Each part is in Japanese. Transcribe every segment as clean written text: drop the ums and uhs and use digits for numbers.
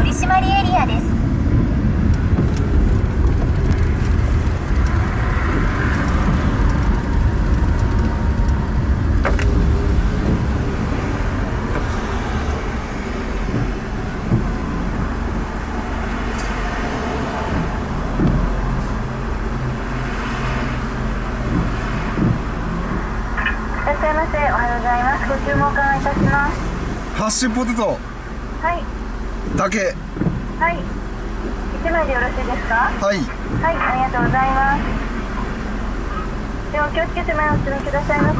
取締エリアです。いらっしゃいませ。おはようございます。ご注文お伺いいたします。ハッシュポテトはいだけ。はい、1枚でよろしいですか？はい。はい、ありがとうございます。ではお気をつけて前をお進みくださいませ。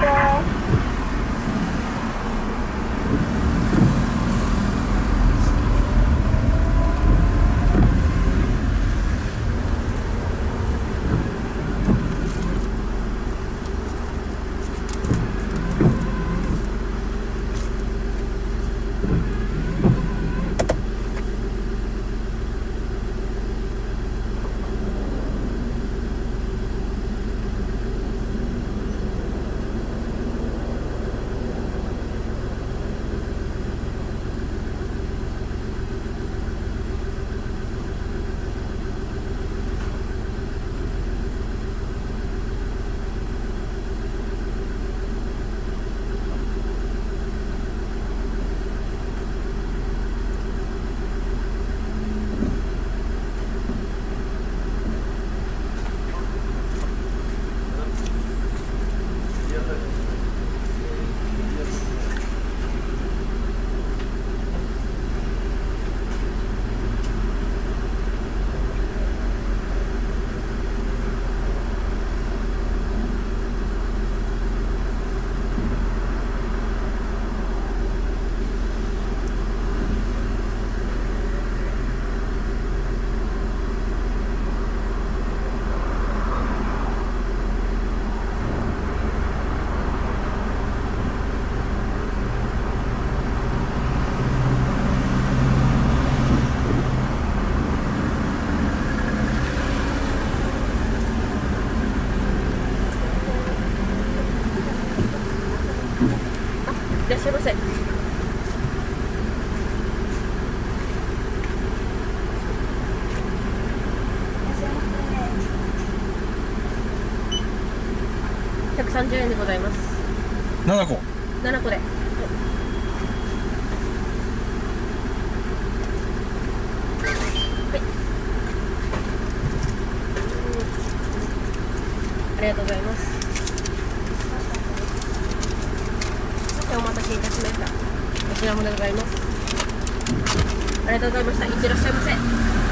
いらっしゃいませ。130円でございます。7個。 7個で。ありがとうございます。お待たせいたしました。こちらもでございます。ありがとうございました。いってらっしゃいませ。